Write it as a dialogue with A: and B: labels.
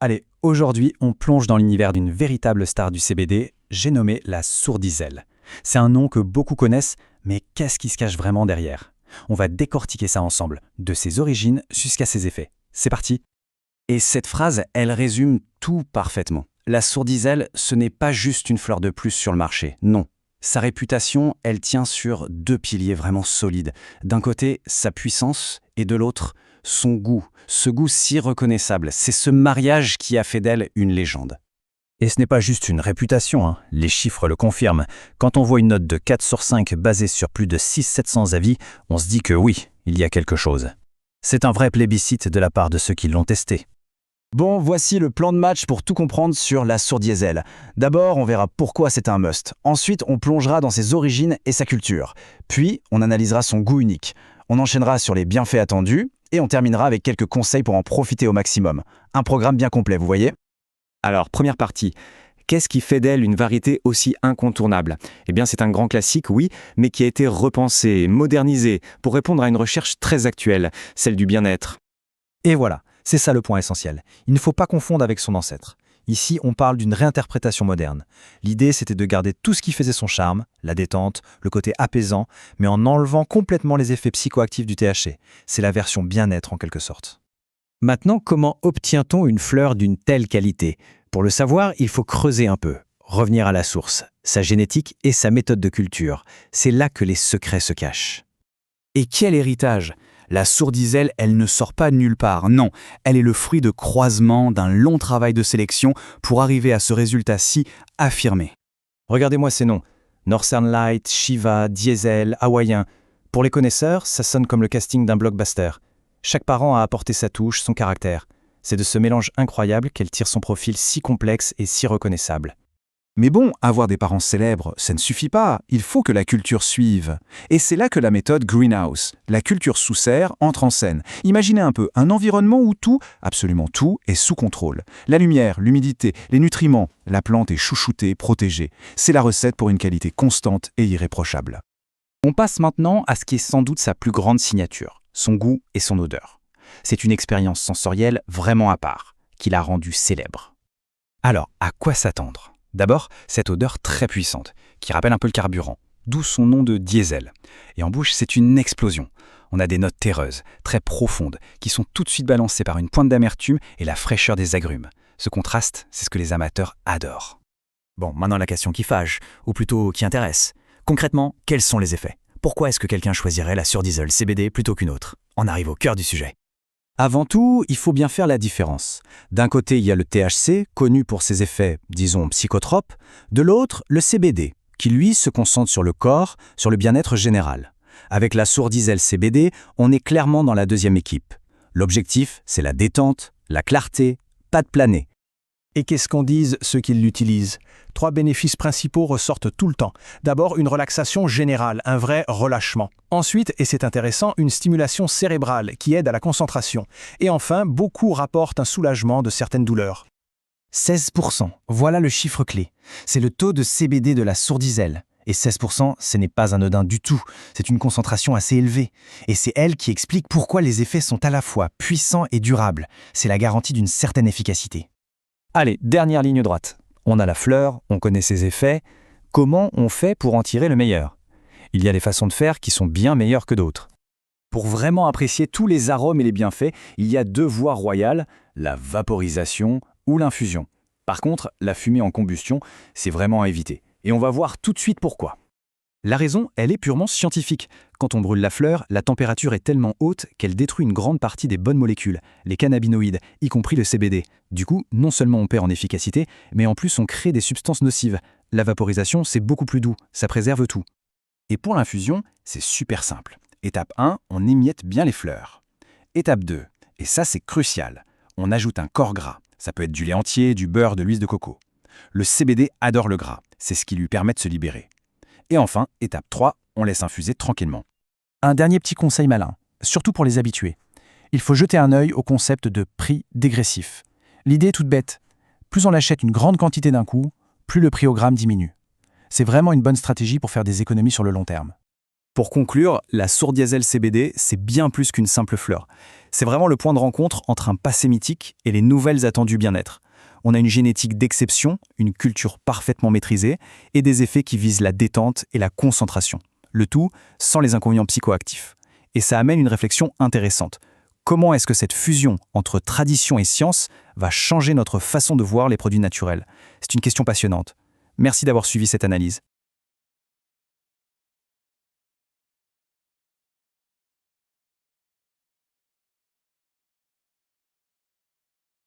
A: Allez, aujourd'hui, on plonge dans l'univers d'une véritable star du CBD, j'ai nommé la sourdiselle. C'est un nom que beaucoup connaissent, mais qu'est-ce qui se cache vraiment derrière? On va décortiquer ça ensemble, de ses origines jusqu'à ses effets. C'est parti! Et cette phrase, elle résume tout parfaitement. La sourdiselle, ce n'est pas juste une fleur de plus sur le marché, non. Sa réputation, elle tient sur deux piliers vraiment solides. D'un côté, sa puissance, et de l'autre, son goût. Ce goût si reconnaissable, c'est ce mariage qui a fait d'elle une légende. Et ce n'est pas juste une réputation, hein. Les chiffres le confirment. Quand on voit une note de 4 sur 5 basée sur plus de 600-700 avis, on se dit que oui, il y a quelque chose. C'est un vrai plébiscite de la part de ceux qui l'ont testé. Bon, voici le plan de match pour tout comprendre sur la sourdiselle. D'abord, on verra pourquoi c'est un must. Ensuite, on plongera dans ses origines et sa culture. Puis, on analysera son goût unique. On enchaînera sur les bienfaits attendus et on terminera avec quelques conseils pour en profiter au maximum. Un programme bien complet, vous voyez?
B: Alors, première partie. Qu'est-ce qui fait d'elle une variété aussi incontournable? Eh bien, c'est un grand classique, oui, mais qui a été repensé, modernisé, pour répondre à une recherche très actuelle, celle du bien-être.
A: Et voilà, c'est ça le point essentiel. Il ne faut pas confondre avec son ancêtre. Ici, on parle d'une réinterprétation moderne. L'idée, c'était de garder tout ce qui faisait son charme, la détente, le côté apaisant, mais en enlevant complètement les effets psychoactifs du THC. C'est la version bien-être en quelque sorte. Maintenant, comment obtient-on une fleur d'une telle qualité? Pour le savoir, il faut creuser un peu, revenir à la source, sa génétique et sa méthode de culture. C'est là que les secrets se cachent. Et quel héritage! La sourdiselle, elle ne sort pas de nulle part, non. Elle est le fruit de croisements, d'un long travail de sélection pour arriver à ce résultat si affirmé. Regardez-moi ces noms. Northern Light, Shiva, Diesel, Hawaïen. Pour les connaisseurs, ça sonne comme le casting d'un blockbuster. Chaque parent a apporté sa touche, son caractère. C'est de ce mélange incroyable qu'elle tire son profil si complexe et si reconnaissable.
C: Mais bon, avoir des parents célèbres, ça ne suffit pas, il faut que la culture suive. Et c'est là que la méthode Greenhouse, la culture sous serre, entre en scène. Imaginez un peu un environnement où tout, absolument tout, est sous contrôle. La lumière, l'humidité, les nutriments, la plante est chouchoutée, protégée. C'est la recette pour une qualité constante et irréprochable.
A: On passe maintenant à ce qui est sans doute sa plus grande signature, son goût et son odeur. C'est une expérience sensorielle vraiment à part, qui l'a rendue célèbre. Alors, à quoi s'attendre? D'abord, cette odeur très puissante, qui rappelle un peu le carburant, d'où son nom de diesel. Et en bouche, c'est une explosion. On a des notes terreuses, très profondes, qui sont tout de suite balancées par une pointe d'amertume et la fraîcheur des agrumes. Ce contraste, c'est ce que les amateurs adorent. Bon, maintenant la question qui fâche, ou plutôt qui intéresse. Concrètement, quels sont les effets? Pourquoi est-ce que quelqu'un choisirait la sourdiselle CBD plutôt qu'une autre? On arrive au cœur du sujet. Avant tout, il faut bien faire la différence. D'un côté, il y a le THC, connu pour ses effets, disons, psychotropes. De l'autre, le CBD, qui lui se concentre sur le corps, sur le bien-être général. Avec la sourdiselle CBD, on est clairement dans la deuxième équipe. L'objectif, c'est la détente, la clarté, pas de planer. Et qu'est-ce qu'en disent ceux qui l'utilisent? 3 bénéfices principaux ressortent tout le temps. D'abord, une relaxation générale, un vrai relâchement. Ensuite, et c'est intéressant, une stimulation cérébrale qui aide à la concentration. Et enfin, beaucoup rapportent un soulagement de certaines douleurs. 16%, voilà le chiffre clé. C'est le taux de CBD de la sourdiselle. Et 16%, ce n'est pas anodin du tout. C'est une concentration assez élevée. Et c'est elle qui explique pourquoi les effets sont à la fois puissants et durables. C'est la garantie d'une certaine efficacité. Allez, dernière ligne droite. On a la fleur, on connaît ses effets. Comment on fait pour en tirer le meilleur? Il y a des façons de faire qui sont bien meilleures que d'autres. Pour vraiment apprécier tous les arômes et les bienfaits, il y a 2 voies royales, la vaporisation ou l'infusion. Par contre, la fumée en combustion, c'est vraiment à éviter. Et on va voir tout de suite pourquoi. La raison, elle est purement scientifique. Quand on brûle la fleur, la température est tellement haute qu'elle détruit une grande partie des bonnes molécules, les cannabinoïdes, y compris le CBD. Du coup, non seulement on perd en efficacité, mais en plus on crée des substances nocives. La vaporisation, c'est beaucoup plus doux, ça préserve tout. Et pour l'infusion, c'est super simple. Étape 1, on émiette bien les fleurs. Étape 2, et ça c'est crucial, on ajoute un corps gras. Ça peut être du lait entier, du beurre, de l'huile de coco. Le CBD adore le gras, c'est ce qui lui permet de se libérer. Et enfin, étape 3, on laisse infuser tranquillement. Un dernier petit conseil malin, surtout pour les habitués. Il faut jeter un œil au concept de prix dégressif. L'idée est toute bête. Plus on achète une grande quantité d'un coup, plus le prix au gramme diminue. C'est vraiment une bonne stratégie pour faire des économies sur le long terme. Pour conclure, la sourdiselle CBD, c'est bien plus qu'une simple fleur.
D: C'est vraiment le point de rencontre entre un passé mythique et les nouvelles attendues bien-être. On a une génétique d'exception, une culture parfaitement maîtrisée et des effets qui visent la détente et la concentration. Le tout sans les inconvénients psychoactifs. Et ça amène une réflexion intéressante. Comment est-ce que cette fusion entre tradition et science va changer notre façon de voir les produits naturels? C'est une question passionnante. Merci d'avoir suivi cette analyse.